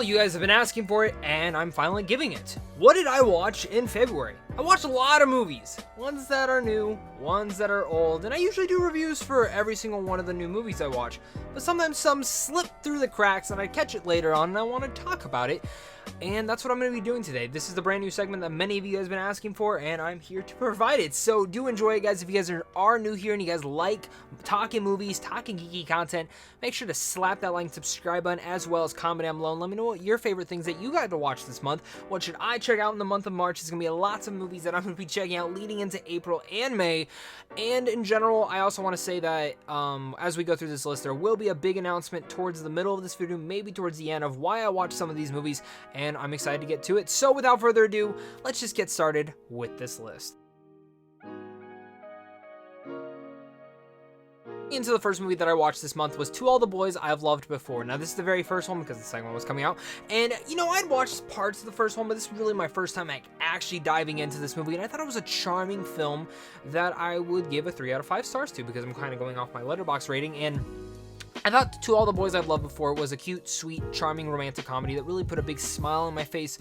You guys have been asking for it, and I'm finally giving it. What did I watch in February? I watched a lot of movies. Ones that are new, ones that are old, and I usually do reviews for every single one of the new movies I watch. But sometimes some slip through the cracks, and I catch it later on, and I want to talk about it. And that's what I'm going to be doing today. This is the brand new segment that many of you guys have been asking for, and I'm here to provide it. So do enjoy it, guys. If you guys are new here and you guys like talking movies, talking geeky content, make sure to slap that like and subscribe button, as well as comment down below and let me know what your favorite things that you got to watch this month. What should I check out in the month of March? There's going to be lots of movies that I'm going to be checking out leading into April and May. And in general, I also want to say that as we go through this list, there will be a big announcement towards the middle of this video, maybe towards the end, of why I watch some of these movies, and I'm excited to get to it. So without further ado, let's just get started with this list. Into the first movie that I watched this month was To All the Boys I've Loved Before. Now, this is the very first one because the second one was coming out. And, you know, I'd watched parts of the first one, but this is really my first time actually diving into this movie. And I thought it was a charming film that I would give a 3 out of 5 stars to, because I'm kind of going off my Letterboxd rating. And I thought To All the Boys I've Loved Before was a cute, sweet, charming romantic comedy that really put a big smile on my face,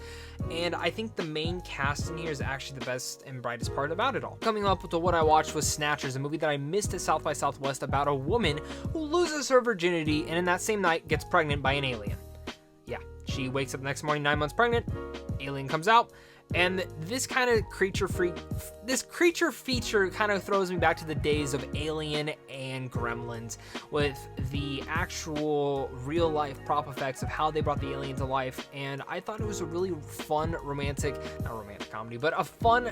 and I think the main cast in here is actually the best and brightest part about it all. Coming up with what I watched was Snatchers, a movie that I missed at South by Southwest about a woman who loses her virginity and in that same night gets pregnant by an alien. Yeah, she wakes up the next morning 9 months pregnant, alien comes out, and this kind of creature feature kind of throws me back to the days of Alien and Gremlins, with the actual real life prop effects of how they brought the alien to life. And I thought it was a really fun not romantic comedy, but a fun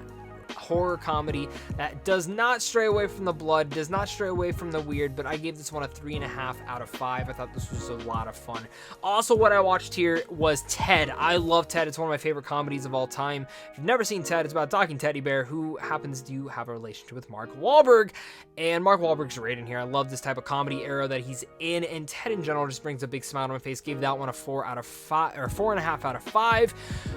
horror comedy that does not stray away from the blood, does not stray away from the weird, but I gave this one a 3.5 out of 5. I thought this was a lot of fun. Also, what I watched here was Ted. I love Ted. It's one of my favorite comedies of all time. If you've never seen Ted, it's about a talking teddy bear who happens to have a relationship with Mark Wahlberg, and Mark Wahlberg's great in here. I love this type of comedy era that he's in, and Ted in general just brings a big smile on my face. Gave that one a 4 out of 5, or 4.5 out of 5.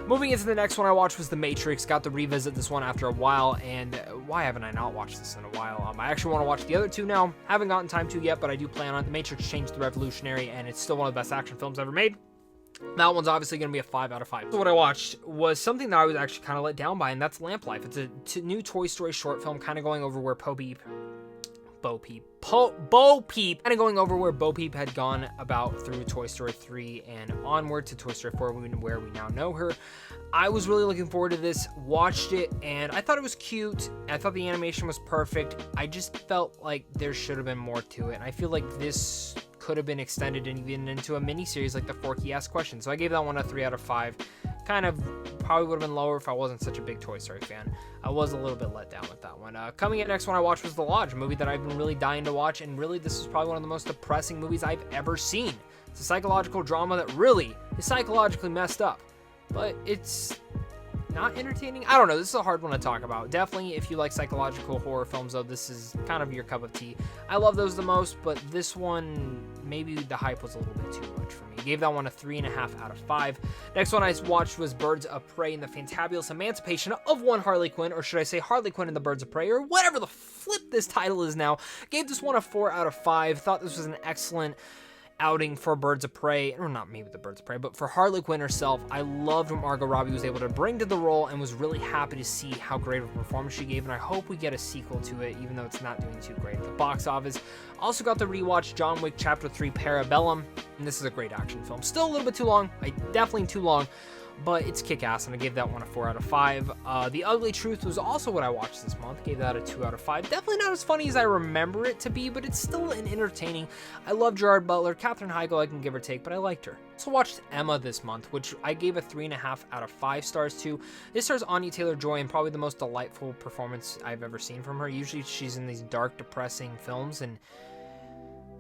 Moving into the next one I watched was The Matrix. Got to revisit this one after a while, and why haven't I not watched this in a while? I actually want to watch the other two now. Haven't gotten time to yet, but I do plan on it. The Matrix changed the revolutionary, and it's still one of the best action films ever made. That one's obviously going to be a 5 out of 5. So what I watched was something that I was actually kind of let down by, and that's Lamp Life. It's a new Toy Story short film, kind of going over where Bo Peep, kind of going over where Bo Peep had gone about through Toy Story 3 and onward to Toy Story 4, where we now know her. I was really looking forward to this, watched it, and I thought it was cute. I thought the animation was perfect. I just felt like there should have been more to it, and I feel like this could have been extended and even into a mini-series like the Forky Ask Questions. So I gave that one a 3 out of 5. Kind of probably would have been lower if I wasn't such a big Toy Story fan. I was a little bit let down with that one. Coming in next one I watched was The Lodge, a movie that I've been really dying to watch, and really this is probably one of the most depressing movies I've ever seen. It's a psychological drama that really is psychologically messed up, but it's not entertaining. I don't know, this is a hard one to talk about. Definitely if you like psychological horror films though, this is kind of your cup of tea. I love those the most, but this one, maybe the hype was a little bit too much for me. Gave that one a 3.5 out of 5. Next one I watched was Birds of Prey and the Fantabulous Emancipation of One Harley Quinn, or should I say Harley Quinn and the Birds of Prey, or whatever the flip this title is now. Gave this one a 4 out of 5. Thought this was an excellent outing for Birds of Prey, or not maybe the Birds of Prey, but for Harley Quinn herself. I loved what Margot Robbie was able to bring to the role, and was really happy to see how great of a performance she gave, and I hope we get a sequel to it, even though it's not doing too great at the box office. Also got to rewatch John Wick Chapter 3 Parabellum, and this is a great action film. Still a little bit too long, definitely too long, but it's kick-ass, and I gave that one a 4 out of 5. The Ugly Truth was also what I watched this month. Gave that a 2 out of 5. Definitely not as funny as I remember it to be, but it's still an entertaining. I love Gerard Butler. Katherine Heigl, I can give or take, but I liked her. Also watched Emma this month, which I gave a 3.5 out of 5 stars to. This stars Anya Taylor-Joy, and probably the most delightful performance I've ever seen from her. Usually she's in these dark, depressing films, and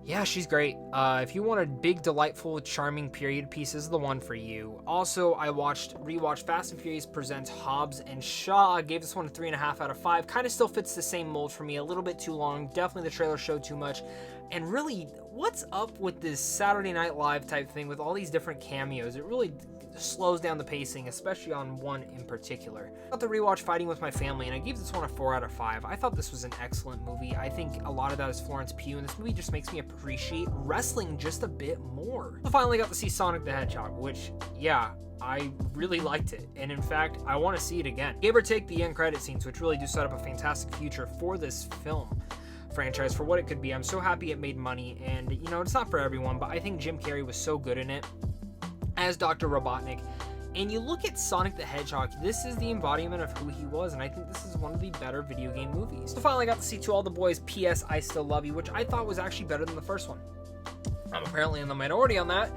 yeah, she's great. If you want a big, delightful, charming period piece, this is the one for you. Also, I rewatched Fast and Furious Presents Hobbs and Shaw. I gave this one a 3.5 out of 5. Kind of still fits the same mold for me. A little bit too long. Definitely the trailer showed too much. And really, what's up with this Saturday Night Live type thing with all these different cameos? It really slows down the pacing, especially on one in particular. I got to rewatch Fighting With My Family, and I gave this one a 4 out of 5. I thought this was an excellent movie. I think a lot of that is Florence Pugh, and this movie just makes me appreciate wrestling just a bit more. I finally got to see Sonic the Hedgehog, which, yeah, I really liked it, and in fact, I want to see it again. Give or take the end credit scenes, which really do set up a fantastic future for this film franchise for what it could be. I'm so happy it made money, and you know, it's not for everyone, but I think Jim Carrey was so good in it as Dr. Robotnik. And you look at Sonic the Hedgehog, this is the embodiment of who he was, and I think this is one of the better video game movies. So finally got to see To All the Boys, P.S. I Still Love You, which I thought was actually better than the first one. I'm apparently in the minority on that.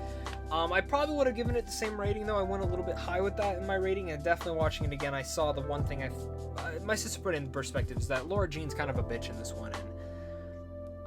I probably would have given it the same rating, though. I went a little bit high with that in my rating, and definitely watching it again, I saw the one thing my sister put in perspective is that Laura Jean's kind of a bitch in this one, and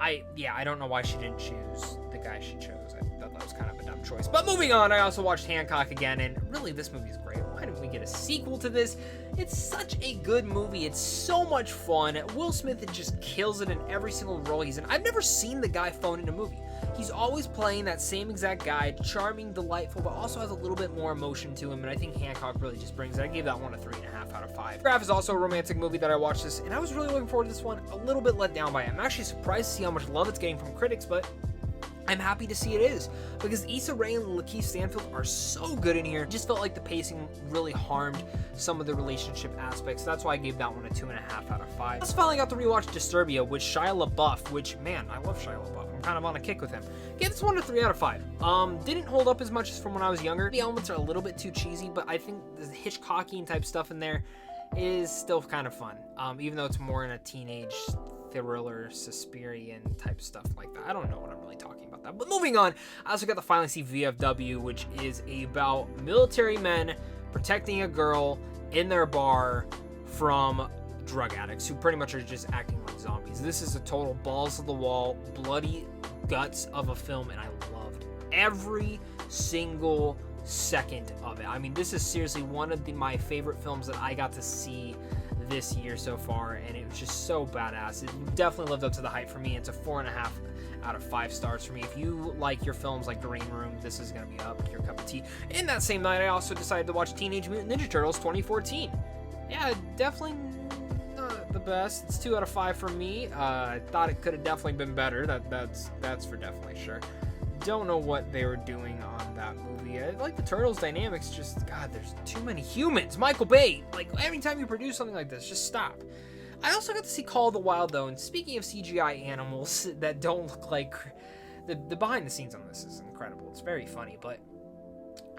I don't know why she didn't choose the guy she chose. I thought that was kind of a dumb choice. But moving on, I also watched Hancock again, and really, this movie is great. Why didn't we get a sequel to this? It's such a good movie. It's so much fun. Will Smith just kills it in every single role he's in. I've never seen the guy phone in a movie. He's always playing that same exact guy, charming, delightful, but also has a little bit more emotion to him, and I think Hancock really just brings it. I gave that one a 3.5 out of 5. Graph is also a romantic movie that I watched this, and I was really looking forward to this one. A little bit let down by it. I'm actually surprised to see how much love it's getting from critics, but I'm happy to see it is, because Issa Rae and Lakeith Stanfield are so good in here. It just felt like the pacing really harmed some of the relationship aspects. That's why I gave that one a 2.5 out of 5. I just finally got to rewatch Disturbia with Shia LaBeouf, which, man, I love Shia LaBeouf. I'm kind of on a kick with him. Gave this one a 3 out of 5. Didn't hold up as much as from when I was younger. The elements are a little bit too cheesy, but I think the Hitchcockian type stuff in there is still kind of fun, even though it's more in a teenage thriller, Suspirian type stuff like that. I don't know what I'm really talking about that. But moving on, I also got to finally see VFW, which is about military men protecting a girl in their bar from drug addicts who pretty much are just acting like zombies. This is a total balls to the wall, bloody guts of a film, and I loved every single second of it. I mean, this is seriously one of my favorite films that I got to see this year so far, and it was just so badass. It definitely lived up to the hype for me. It's a 4.5 out of 5 stars for me. If you like your films like Green Room, this is going to be up your cup of tea. In that same night, I also decided to watch Teenage Mutant Ninja Turtles 2014. Yeah, definitely not the best. It's 2 out of 5 for me. I thought it could have definitely been better. That's for definitely sure. Don't know what they were doing on that movie. I like the Turtles dynamics, just, God, there's too many humans. Michael Bay, like, every time you produce something like this, just stop. I also got to see Call of the Wild, though, and speaking of CGI animals that don't look like, the behind the scenes on this is incredible. It's very funny, but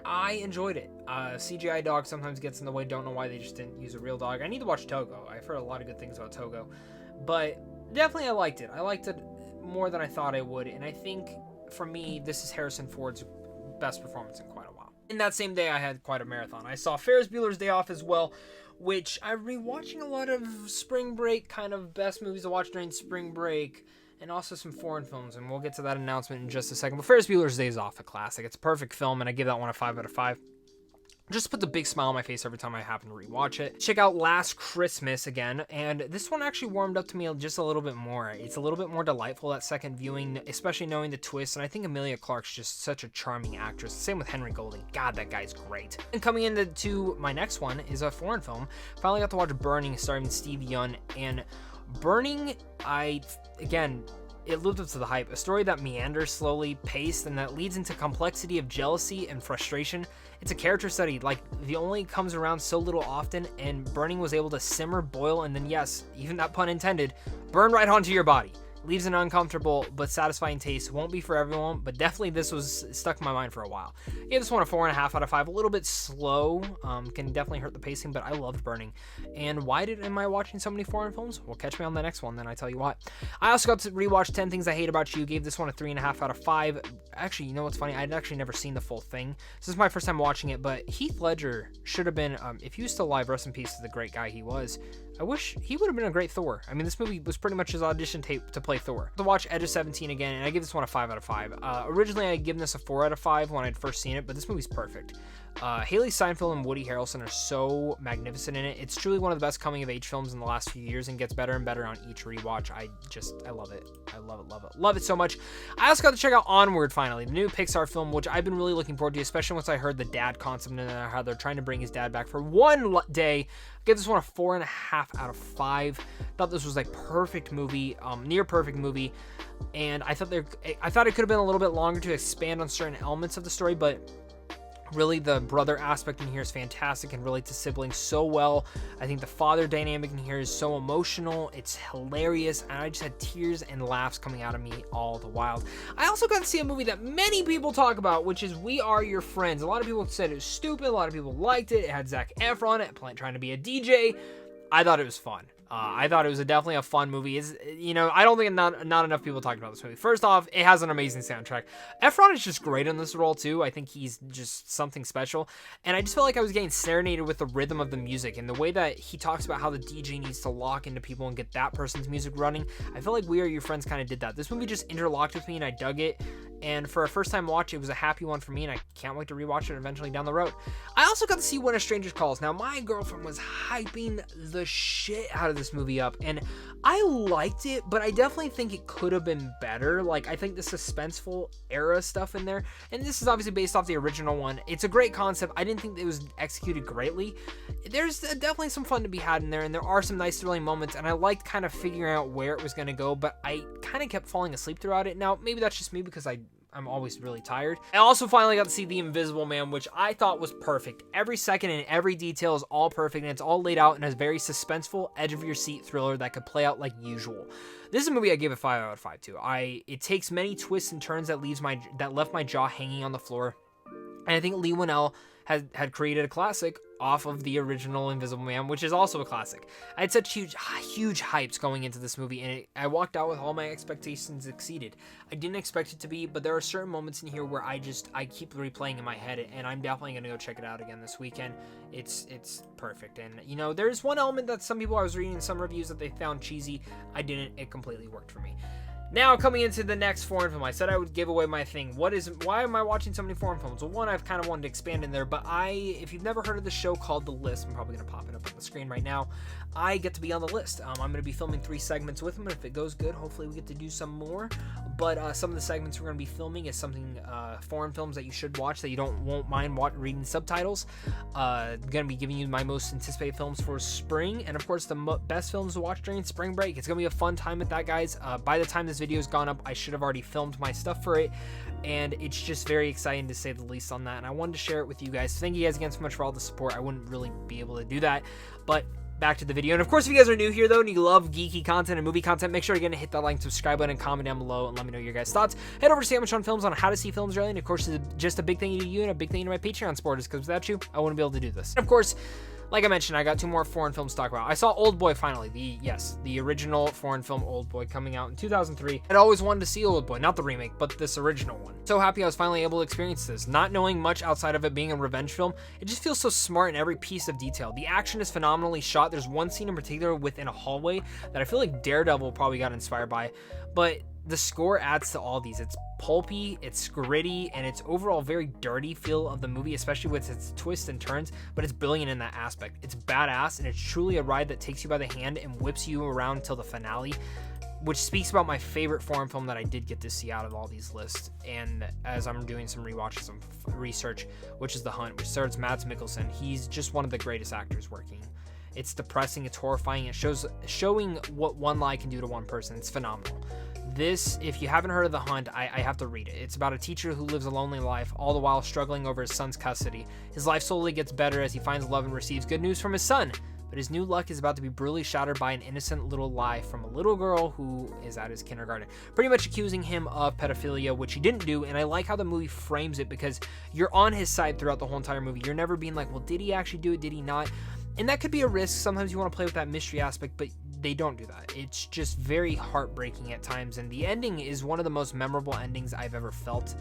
I enjoyed it. CGI dog sometimes gets in the way. Don't know why they just didn't use a real dog. I need to watch Togo. I've heard a lot of good things about Togo, but definitely I liked it. I liked it more than I thought I would, and I think for me, this is Harrison Ford's best performance in quite a while. In that same day, I had quite a marathon. I saw Ferris Bueller's Day Off as well, which I'm rewatching a lot of spring break, kind of best movies to watch during spring break, and also some foreign films, and we'll get to that announcement in just a second. But Ferris Bueller's Day Off, a classic. It's a perfect film, and I give that one a 5 out of 5. Just puts a big smile on my face every time I happen to rewatch it. Check out Last Christmas again, and this one actually warmed up to me just a little bit more. It's a little bit more delightful that second viewing, especially knowing the twist, and I think Emilia Clarke's just such a charming actress. Same with Henry Golding. God, that guy's great. And coming into my next one is a foreign film. Finally got to watch Burning, starring Steve Yeun, and Burning, it lived up to the hype. A story that meanders slowly, paced, and that leads into complexity of jealousy and frustration. It's a character study, like the only comes around so little often, and Burning was able to simmer, boil, and then, yes, even that pun intended, burn right onto your body. Leaves an uncomfortable but satisfying taste. Won't be for everyone, but definitely this was stuck in my mind for a while. Gave this one a 4.5 out of 5. A little bit slow, can definitely hurt the pacing, but I loved Burning. And why am I watching so many foreign films? Well, catch me on the next one, then I tell you what. I also got to rewatch 10 Things I Hate About You. Gave this one a 3.5 out of 5. Actually, you know what's funny? I'd actually never seen the full thing. This is my first time watching it, but Heath Ledger should have been, if he was still alive, rest in peace to the great guy he was. I wish he would have been a great Thor. I mean, this movie was pretty much his audition tape to play Thor. To watch Edge of 17 again, and I give this one a 5 out of 5. Originally, I had given this a 4 out of 5 when I'd first seen it, but this movie's perfect. Haley Steinfeld and Woody Harrelson are so magnificent in it. It's truly one of the best coming-of-age films in the last few years and gets better and better on each rewatch. I love it. I love it so much. I also got to check out Onward, finally, the new Pixar film, which I've been really looking forward to, especially once I heard the dad concept and how they're trying to bring his dad back for one day. I give this one a 4.5 out of 5. Thought this was like perfect movie, near perfect movie, and I thought it could have been a little bit longer to expand on certain elements of the story, but really, the brother aspect in here is fantastic and relates to siblings so well. I think the father dynamic in here is so emotional. It's hilarious, and I just had tears and laughs coming out of me all the while. I also got to see a movie that many people talk about, which is We Are Your Friends. A lot of people said it was stupid. A lot of people liked it. It had Zac Efron trying to be a DJ. I thought it was fun. I thought it was definitely a fun movie. I don't think not enough people talked about this movie. First off, it has an amazing soundtrack. Efron is just great in this role too. I think he's just something special. And I just felt like I was getting serenaded with the rhythm of the music and the way that he talks about how the DJ needs to lock into people and get that person's music running. I feel like We Are Your Friends kind of did that. This movie just interlocked with me and I dug it. And for a first-time watch, it was a happy one for me, and I can't wait to rewatch it eventually down the road. I also got to see When a Stranger Calls. Now, my girlfriend was hyping the shit out of this movie up, and I liked it, but I definitely think it could have been better. Like, I think the suspenseful era stuff in there, and this is obviously based off the original one. It's a great concept. I didn't think it was executed greatly. There's definitely some fun to be had in there, and there are some nice thrilling moments, and I liked kind of figuring out where it was going to go, but I kind of kept falling asleep throughout it. Now, maybe that's just me because I'm always really tired. I also finally got to see The Invisible Man, which I thought was perfect. Every second and every detail is all perfect, and it's all laid out in a very suspenseful, edge-of-your-seat thriller that could play out like usual. This is a movie I gave a 5 out of 5 to. It takes many twists and turns that left my jaw hanging on the floor, and I think Lee Winnell had created a classic off of the original Invisible Man, which is also a classic. I had such huge hypes going into this movie, and I walked out with all my expectations exceeded. I didn't expect it to be, but there are certain moments in here where I keep replaying in my head, and I'm definitely going to go check it out again this weekend. It's perfect, and there's one element that some people I was reading in some reviews that they found cheesy. I didn't. It completely worked for me. Now, coming into the next foreign film, I said I would give away my thing. Why am I watching so many foreign films? Well, one, I've kind of wanted to expand in there, but if you've never heard of the show called The List, I'm probably going to pop it up on the screen right now. I get to be on the list. I'm going to be filming 3 segments with them, and if it goes good, hopefully we get to do some more. But some of the segments we're going to be filming is something foreign films that you should watch that you won't mind reading subtitles. I'm going to be giving you my most anticipated films for spring, and of course the best films to watch during spring break. It's going to be a fun time with that, guys. By the time this video's gone up, I should have already filmed my stuff for it, and it's just very exciting to say the least on that, and I wanted to share it with you guys. Thank you guys again so much for all the support. I wouldn't really be able to do that, but back to the video. And of course, if you guys are new here though and you love geeky content and movie content, make sure you're gonna hit that like, subscribe button, and comment down below and let me know your guys' thoughts. Head over to Sandwich on Films on how to see films early, and of course, it's just a big thing to you and a big thing to my Patreon supporters, because without you, I wouldn't be able to do this. And of course, like I mentioned, I got 2 more foreign films to talk about. I saw Oldboy finally, the original foreign film Oldboy, coming out in 2003. I'd always wanted to see Oldboy, not the remake, but this original one. So happy I was finally able to experience this. Not knowing much outside of it being a revenge film, it just feels so smart in every piece of detail. The action is phenomenally shot. There's one scene in particular within a hallway that I feel like Daredevil probably got inspired by, but the score adds to all these. It's pulpy, it's gritty, and it's overall very dirty feel of the movie, especially with its twists and turns, but it's brilliant in that aspect. It's badass, and it's truly a ride that takes you by the hand and whips you around until the finale, which speaks about my favorite foreign film that I did get to see out of all these lists. And as I'm doing some rewatches, some research, which is The Hunt, which stars Mads Mikkelsen. He's just one of the greatest actors working. It's depressing, it's horrifying, it showing what one lie can do to one person. It's phenomenal. This, if you haven't heard of The Hunt, I have to read it. It's about a teacher who lives a lonely life, all the while struggling over his son's custody. His life slowly gets better as he finds love and receives good news from his son, but his new luck is about to be brutally shattered by an innocent little lie from a little girl who is at his kindergarten, pretty much accusing him of pedophilia, which he didn't do. And I like how the movie frames it, because you're on his side throughout the whole entire movie. You're never being like, well, did he actually do it? Did he not? And that could be a risk. Sometimes you want to play with that mystery aspect, but they don't do that. It's just very heartbreaking at times, and the ending is one of the most memorable endings I've ever felt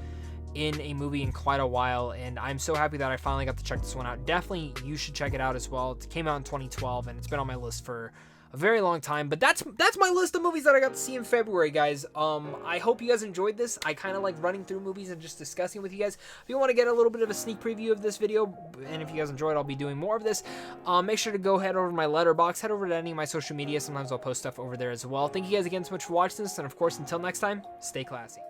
in a movie in quite a while, and I'm so happy that I finally got to check this one out. Definitely you should check it out as well. It came out in 2012, and it's been on my list for a very long time. But that's my list of movies that I got to see in February, guys. I hope you guys enjoyed this. I kind of like running through movies and just discussing with you guys. If you want to get a little bit of a sneak preview of this video, and if you guys enjoyed, I'll be doing more of this. Make sure to go head over to my letterbox, head over to any of my social media. Sometimes I'll post stuff over there as well. Thank you guys again so much for watching this, and of course, until next time, stay classy.